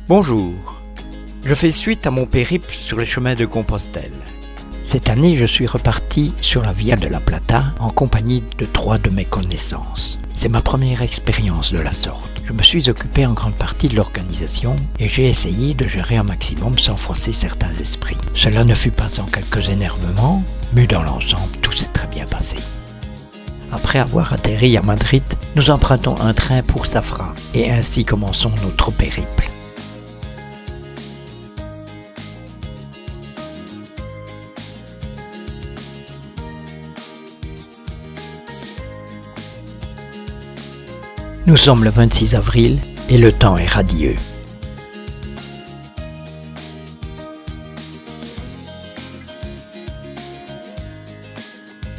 Bonjour, je fais suite à mon périple sur les chemins de Compostelle. Cette année, je suis reparti sur la Via de la Plata en compagnie de 3 de mes connaissances. C'est ma première expérience de la sorte. Je me suis occupé en grande partie de l'organisation et j'ai essayé de gérer un maximum sans froisser certains esprits. Cela ne fut pas sans quelques énervements, mais dans l'ensemble, tout s'est très bien passé. Après avoir atterri à Madrid, nous empruntons un train pour Zafra et ainsi commençons notre périple. Nous sommes le 26 avril et le temps est radieux.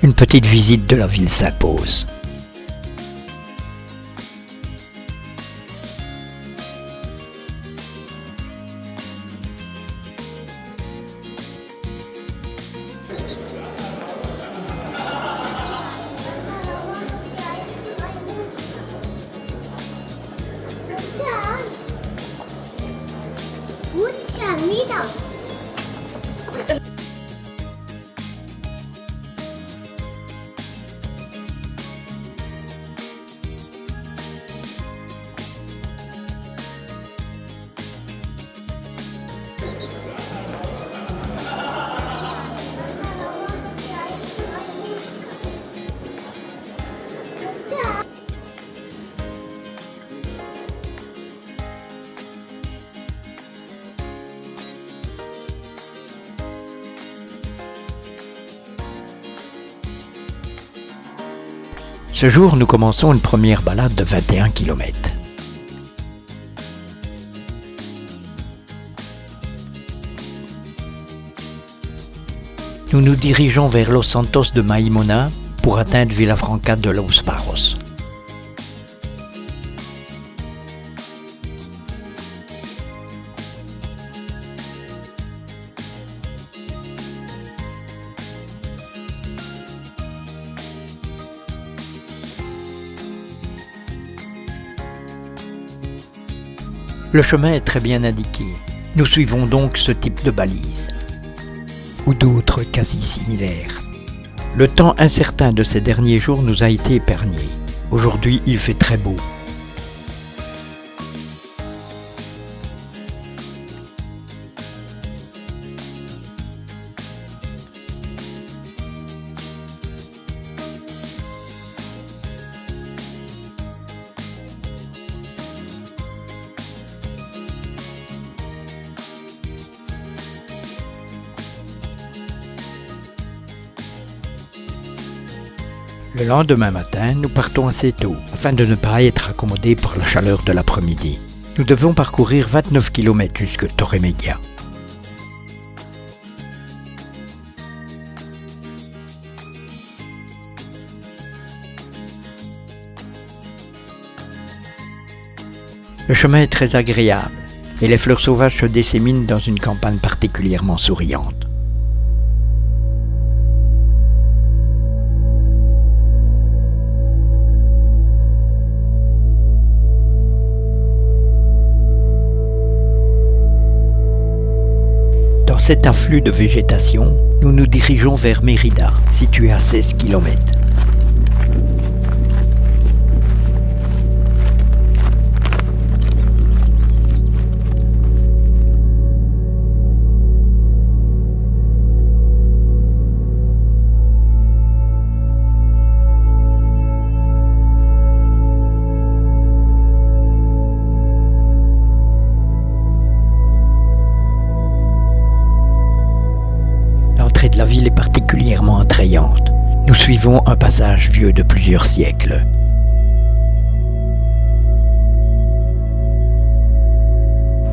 Une petite visite de la ville s'impose. Ce jour, nous commençons une première balade de 21 km. Nous nous dirigeons vers Los Santos de Maïmona pour atteindre Villafranca de los Barros. Le chemin est très bien indiqué. Nous suivons donc ce type de balise, ou d'autres quasi similaires. Le temps incertain de ces derniers jours nous a été épargné. Aujourd'hui, il fait très beau. Le lendemain matin, nous partons assez tôt, afin de ne pas être accommodés par la chaleur de l'après-midi. Nous devons parcourir 29 km jusque Torremolinos. Le chemin est très agréable, et les fleurs sauvages se disséminent dans une campagne particulièrement souriante. Dans cet afflux de végétation, nous nous dirigeons vers Mérida, située à 16 km. De la ville est particulièrement attrayante. Nous suivons un passage vieux de plusieurs siècles.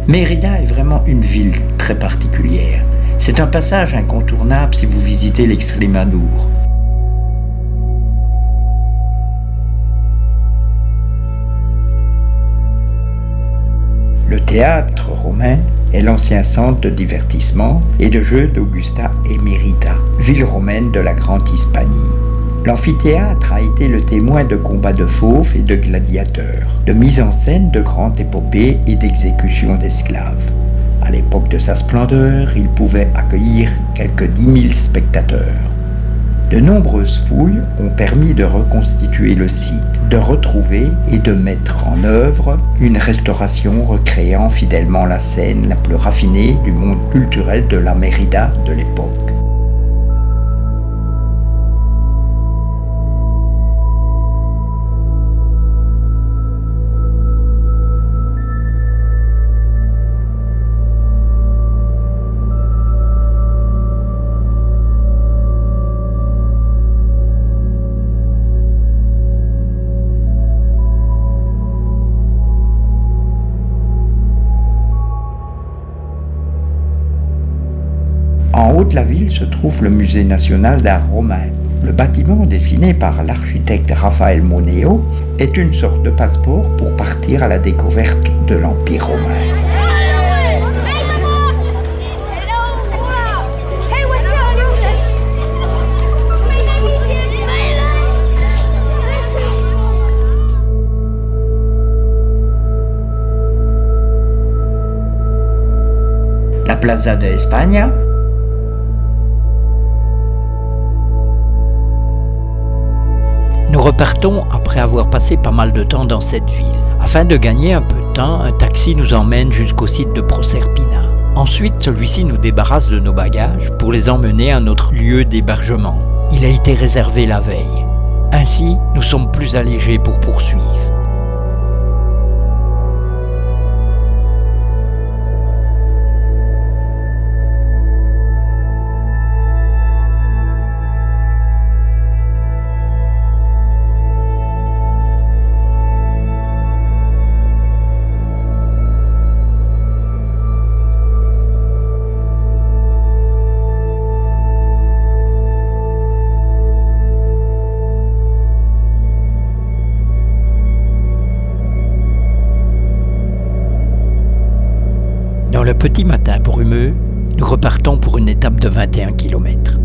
Mérida est vraiment une ville très particulière. C'est un passage incontournable si vous visitez l'Extrémadour. Le théâtre romain est l'ancien centre de divertissement et de jeux d'Augusta et Mérida, ville romaine de la Grande Hispanie. L'amphithéâtre a été le témoin de combats de fauves et de gladiateurs, de mise en scène de grandes épopées et d'exécutions d'esclaves. À l'époque de sa splendeur, il pouvait accueillir quelques 10 000 spectateurs. De nombreuses fouilles ont permis de reconstituer le site, de retrouver et de mettre en œuvre une restauration recréant fidèlement la scène la plus raffinée du monde culturel de la Mérida de l'époque. En haut de la ville se trouve le Musée national d'art romain. Le bâtiment dessiné par l'architecte Raphaël Moneo est une sorte de passeport pour partir à la découverte de l'Empire romain. La Plaza de España. Nous repartons après avoir passé pas mal de temps dans cette ville. Afin de gagner un peu de temps, un taxi nous emmène jusqu'au site de Proserpina. Ensuite, celui-ci nous débarrasse de nos bagages pour les emmener à notre lieu d'hébergement. Il a été réservé la veille. Ainsi, nous sommes plus allégés pour poursuivre. Dans le petit matin brumeux, nous repartons pour une étape de 21 km.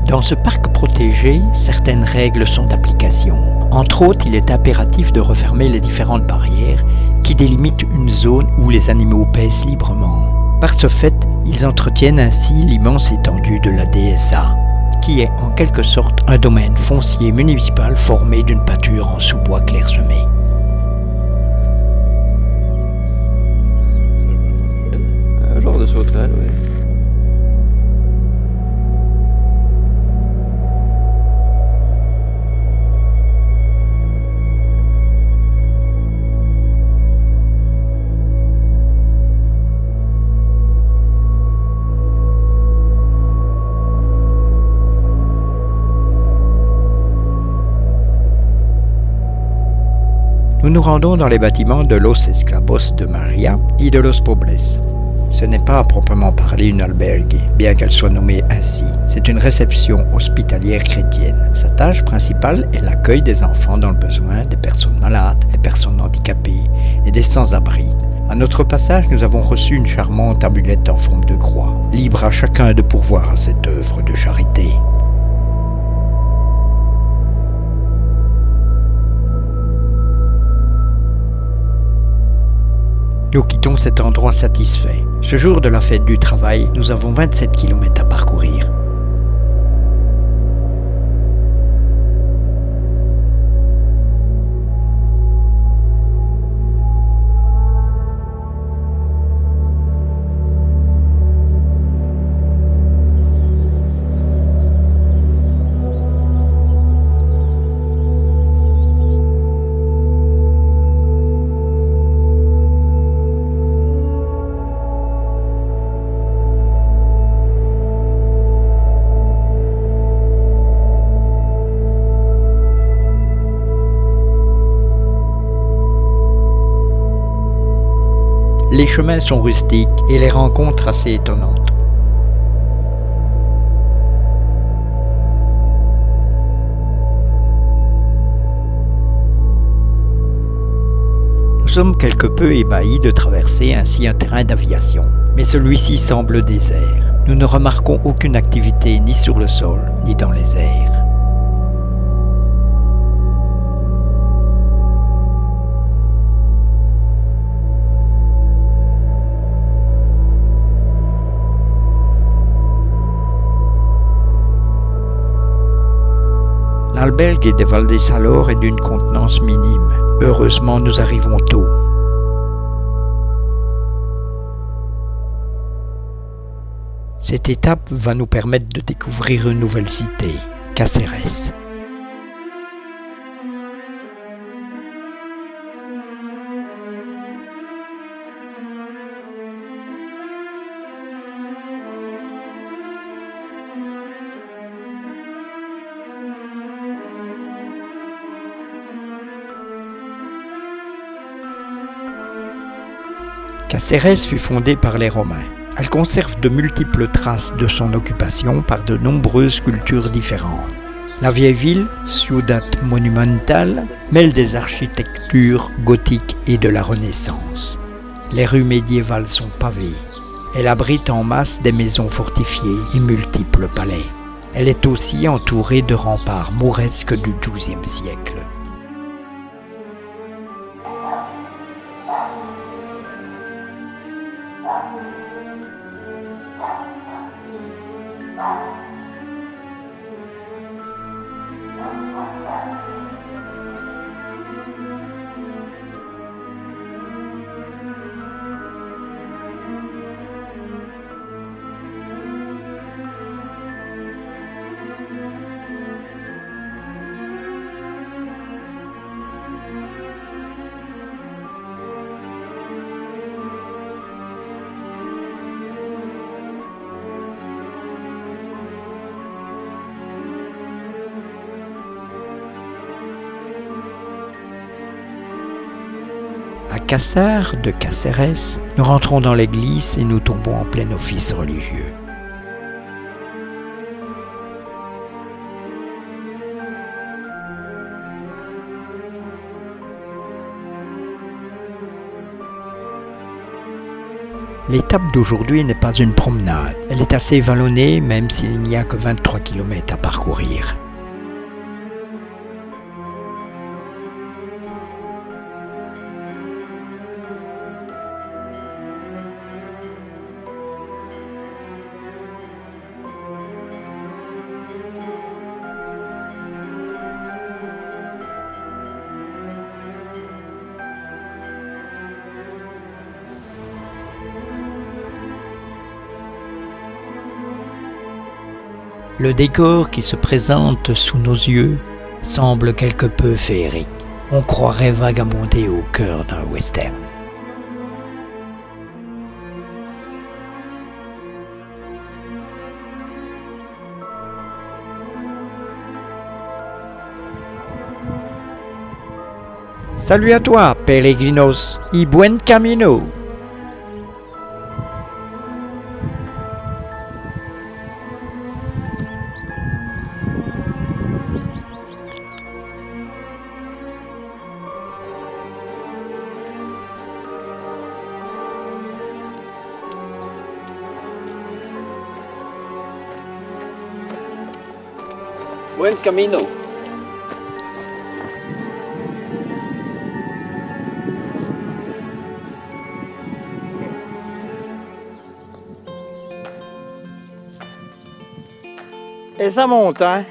Dans ce parc protégé, certaines règles sont d'application. Entre autres, il est impératif de refermer les différentes barrières qui délimitent une zone où les animaux paissent librement. Par ce fait, ils entretiennent ainsi l'immense étendue de la DSA, qui est en quelque sorte un domaine foncier municipal formé d'une pâture en sous-bois clairsemé. Un genre de sauterelle, oui. Nous nous rendons dans les bâtiments de Los Esclavos de Maria et de Los Pobles. Ce n'est pas à proprement parler une albergue, bien qu'elle soit nommée ainsi. C'est une réception hospitalière chrétienne. Sa tâche principale est l'accueil des enfants dans le besoin, des personnes malades, des personnes handicapées et des sans-abri. À notre passage, nous avons reçu une charmante amulette en forme de croix. Libre à chacun de pourvoir à cette œuvre de charité. Nous quittons cet endroit satisfaits. Ce jour de la fête du travail, nous avons 27 km à parcourir. Les chemins sont rustiques et les rencontres assez étonnantes. Nous sommes quelque peu ébahis de traverser ainsi un terrain d'aviation. mais celui-ci semble désert. Nous ne remarquons aucune activité ni sur le sol, ni dans les airs. L'albergue de Valdesalor est d'une contenance minime. Heureusement, nous arrivons tôt. Cette étape va nous permettre de découvrir une nouvelle cité, Cáceres. Cáceres fut fondée par les Romains. Elle conserve de multiples traces de son occupation par de nombreuses cultures différentes. La vieille ville, Ciudad Monumental, mêle des architectures gothiques et de la Renaissance. Les rues médiévales sont pavées. Elle abrite en masse des maisons fortifiées et multiples palais. Elle est aussi entourée de remparts mauresques du XIIe siècle. À Cassar de Cáceres, nous rentrons dans l'église et nous tombons en plein office religieux. L'étape d'aujourd'hui n'est pas une promenade. Elle est assez vallonnée même s'il n'y a que 23 km à parcourir. Le décor qui se présente sous nos yeux semble quelque peu féerique. On croirait vagabonder au cœur d'un western. Salut à toi, peregrinos, y buen camino! Buen camino. Et ça monte, hein?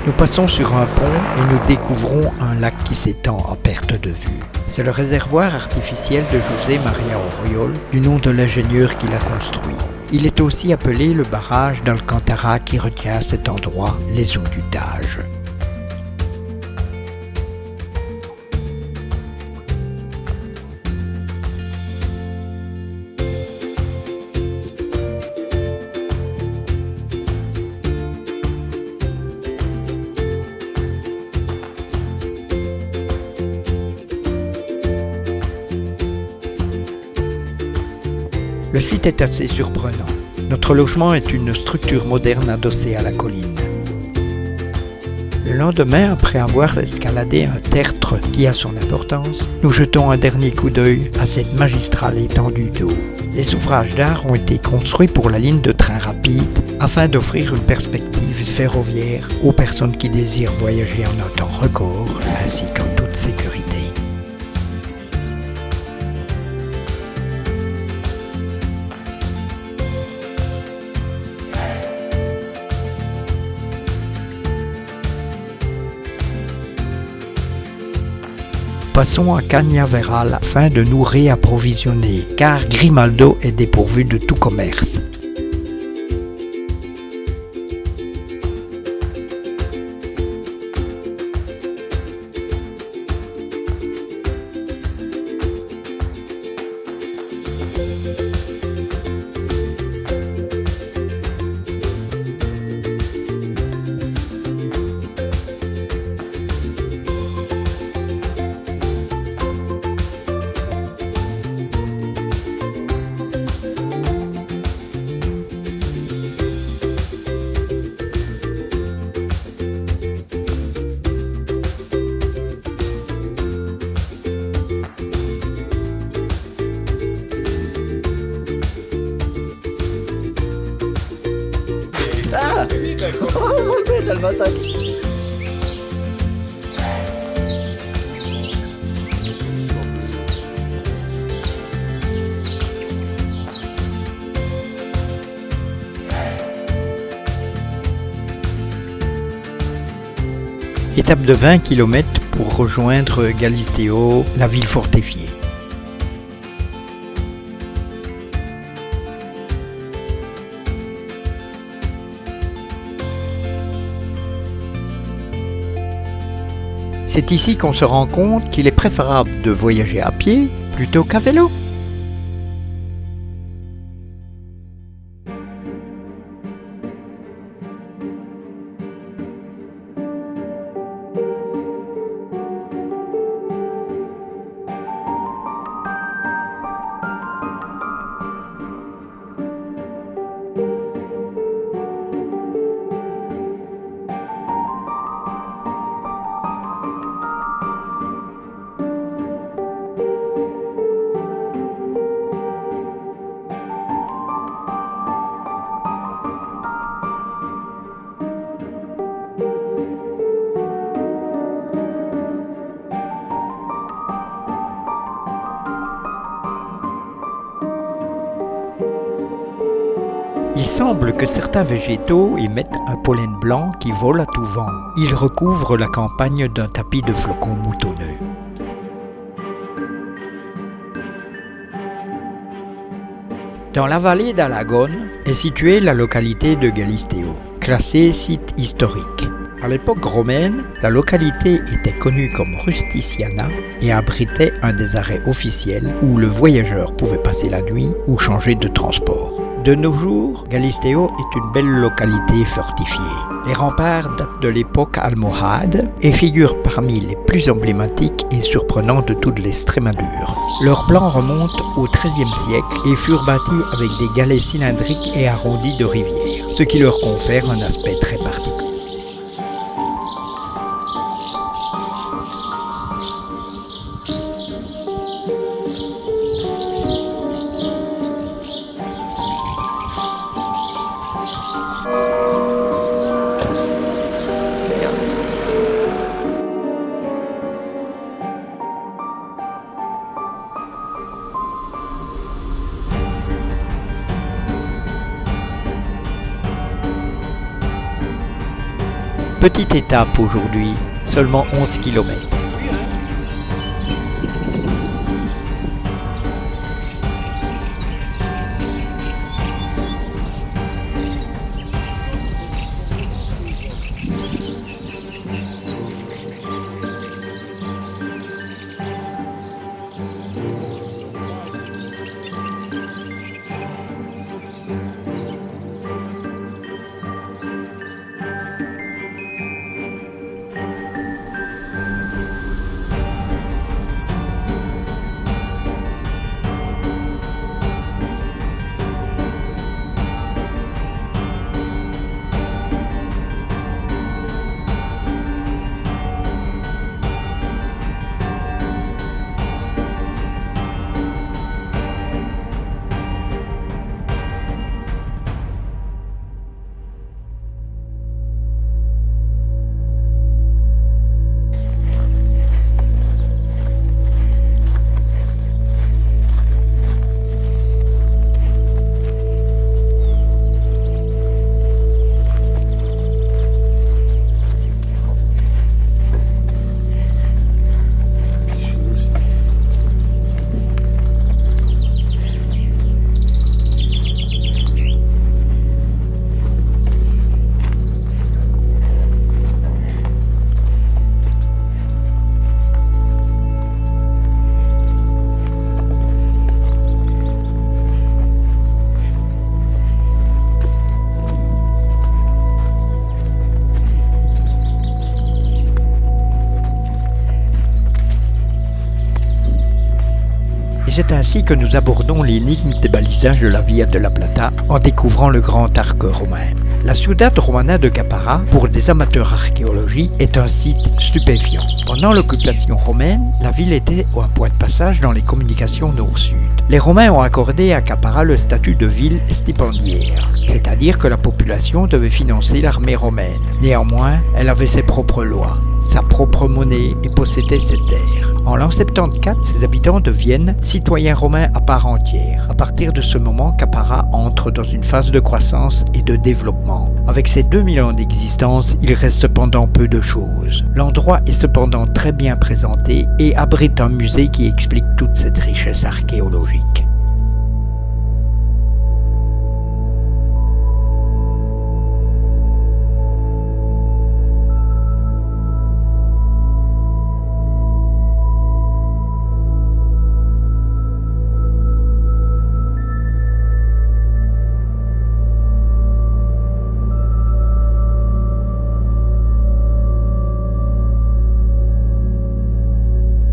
Nous passons sur un pont et nous découvrons un lac qui s'étend à perte de vue. C'est le réservoir artificiel de José María Oriol, du nom de l'ingénieur qui l'a construit. Il est aussi appelé le barrage d'Alcántara qui retient à cet endroit les eaux du Tage. Le site est assez surprenant. Notre logement est une structure moderne adossée à la colline. Le lendemain, après avoir escaladé un tertre qui a son importance, nous jetons un dernier coup d'œil à cette magistrale étendue d'eau. Les ouvrages d'art ont été construits pour la ligne de train rapide afin d'offrir une perspective ferroviaire aux personnes qui désirent voyager en un temps record ainsi qu'en toute sécurité. Passons à Cagnaveral afin de nous réapprovisionner, car Grimaldo est dépourvu de tout commerce. Ah! Oh, tellement tac. Étape de 20 km pour rejoindre Galisteo, la ville fortifiée. C'est ici qu'on se rend compte qu'il est préférable de voyager à pied plutôt qu'à vélo. Il semble que certains végétaux émettent un pollen blanc qui vole à tout vent. Il recouvre la campagne d'un tapis de flocons moutonneux. Dans la vallée d'Alagone est située la localité de Galisteo, classée site historique. À l'époque romaine, la localité était connue comme Rusticiana et abritait un des arrêts officiels où le voyageur pouvait passer la nuit ou changer de transport. De nos jours, Galisteo est une belle localité fortifiée. Les remparts datent de l'époque almohade et figurent parmi les plus emblématiques et surprenants de toute l'Estrémadure. Leur plan remonte au XIIIe siècle et furent bâtis avec des galets cylindriques et arrondis de rivières, ce qui leur confère un aspect très particulier. Petite étape aujourd'hui, seulement 11 km. c'est ainsi que nous abordons l'énigme des balisages de la Via della Plata en découvrant le grand arc romain. La Ciudad Romana de Caparra, pour des amateurs d'archéologie, est un site stupéfiant. Pendant l'occupation romaine, la ville était un point de passage dans les communications nord-sud. Les Romains ont accordé à Caparra le statut de ville stipendiaire, c'est-à-dire que la population devait financer l'armée romaine. Néanmoins, elle avait ses propres lois, sa propre monnaie et possédait ses terres. En l'an 74, ses habitants deviennent citoyens romains à part entière. À partir de ce moment, Caparra entre dans une phase de croissance et de développement. Avec ses 2000 ans d'existence, il reste cependant peu de choses. L'endroit est cependant très bien présenté et abrite un musée qui explique toute cette richesse archéologique.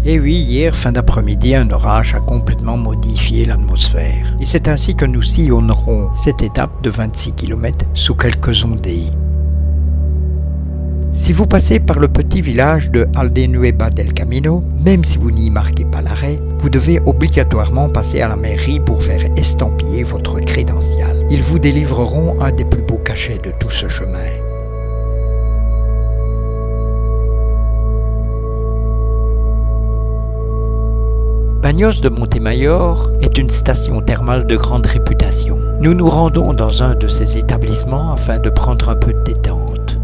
Et oui, hier, fin d'après-midi, un orage a complètement modifié l'atmosphère. Et c'est ainsi que nous sillonnerons cette étape de 26 km sous quelques ondées. Si vous passez par le petit village de Aldenueva del Camino, même si vous n'y marquez pas l'arrêt, vous devez obligatoirement passer à la mairie pour faire estampiller votre crédential. Ils vous délivreront un des plus beaux cachets de tout ce chemin. Baños de Montemayor est une station thermale de grande réputation. Nous nous rendons dans un de ces établissements afin de prendre un peu de détente.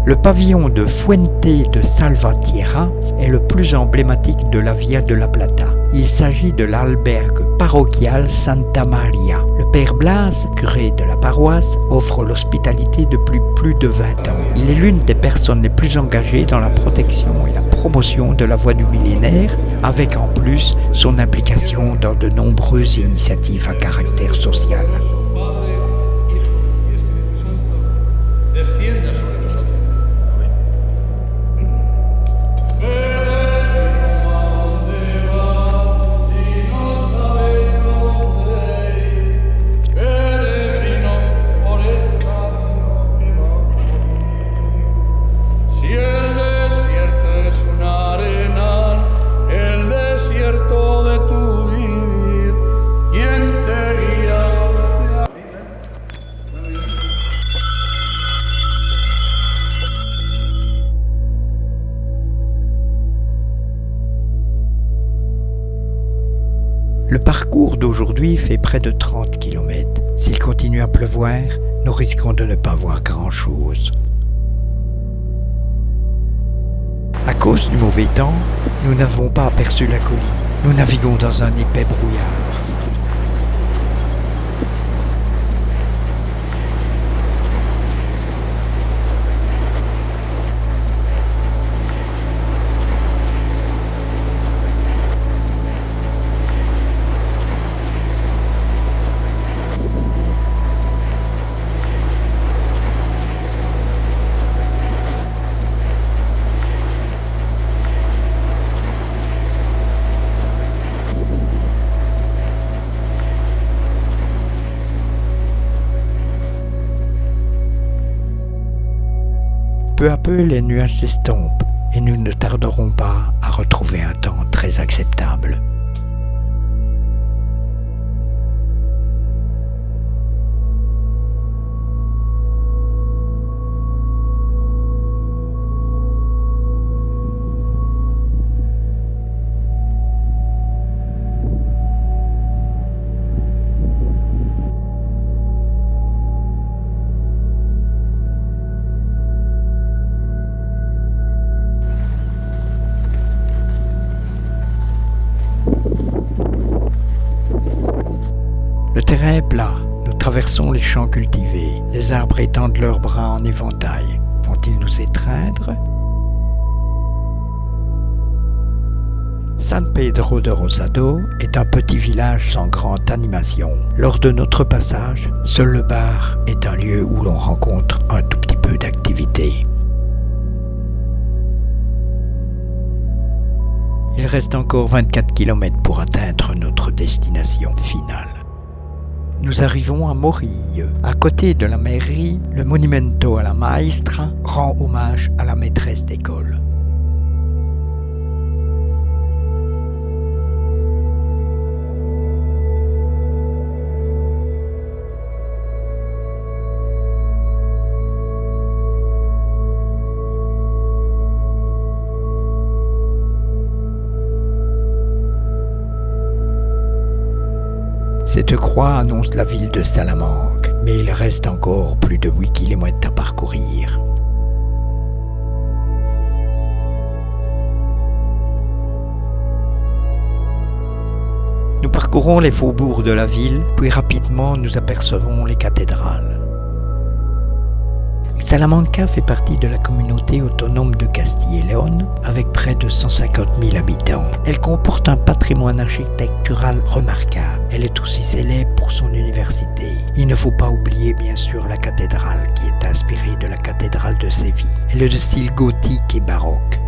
Le pavillon de Fuente de Salvatierra est le plus emblématique de la Via de la Plata. Il s'agit de l'albergue parochiale Santa Maria. Le père Blas, curé de la paroisse, offre l'hospitalité depuis plus de 20 ans. Il est l'une des personnes les plus engagées dans la protection et la promotion de la voie du millénaire, avec en plus son implication dans de nombreuses initiatives à caractère social. Le parcours d'aujourd'hui fait près de 30 km. S'il continue à pleuvoir, nous risquons de ne pas voir grand-chose. À cause du mauvais temps, nous n'avons pas aperçu la colline. Nous naviguons dans un épais brouillard. Peu à peu, les nuages s'estompent et nous ne tarderons pas à retrouver un temps très acceptable. Le terrain est plat, nous traversons les champs cultivés, les arbres étendent leurs bras en éventail. Vont-ils nous étreindre? San Pedro de Rosado est un petit village sans grande animation. Lors de notre passage, seul le bar est un lieu où l'on rencontre un tout petit peu d'activité. Il reste encore 24 km pour atteindre notre destination finale. Nous arrivons à Morille. À côté de la mairie, le Monumento a la Maestra rend hommage à la maîtresse d'école. Cette croix annonce la ville de Salamanque, mais il reste encore plus de 8 km à parcourir. Nous parcourons les faubourgs de la ville, puis rapidement nous apercevons les cathédrales. Salamanca fait partie de la communauté autonome de Castille et Léon, avec près de 150 000 habitants. Elle comporte un patrimoine architectural remarquable. Elle est aussi célèbre pour son université. Il ne faut pas oublier bien sûr la cathédrale, qui est inspirée de la cathédrale de Séville. Elle est de style gothique et baroque.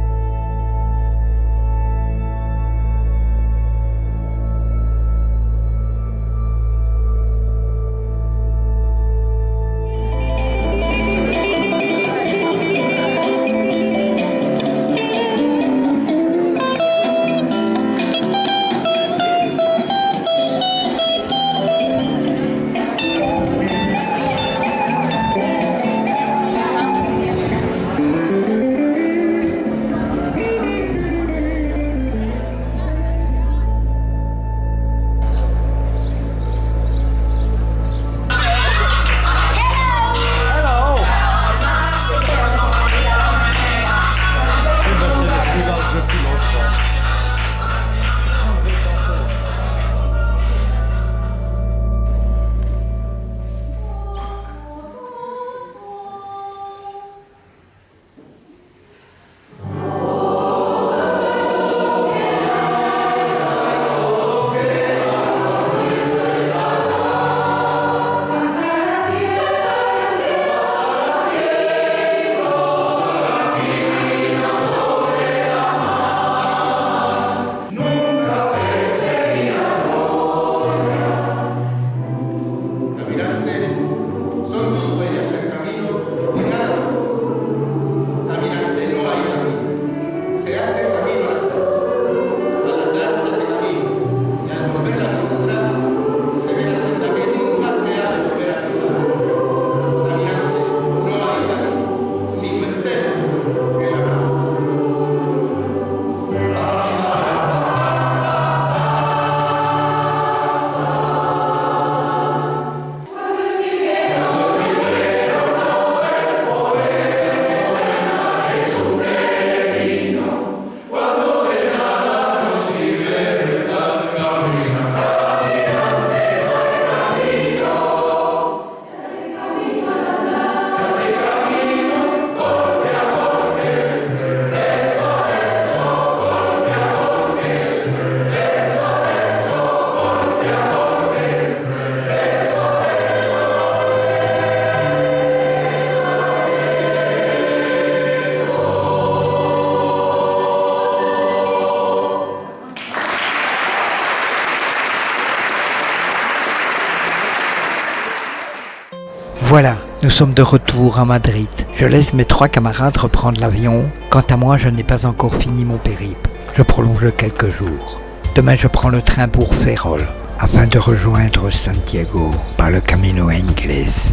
Voilà, nous sommes de retour à Madrid. Je laisse mes 3 camarades reprendre l'avion. Quant à moi, je n'ai pas encore fini mon périple. Je prolonge de quelques jours. Demain, je prends le train pour Ferrol, afin de rejoindre Santiago par le Camino Inglés.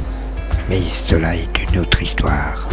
Mais cela est une autre histoire.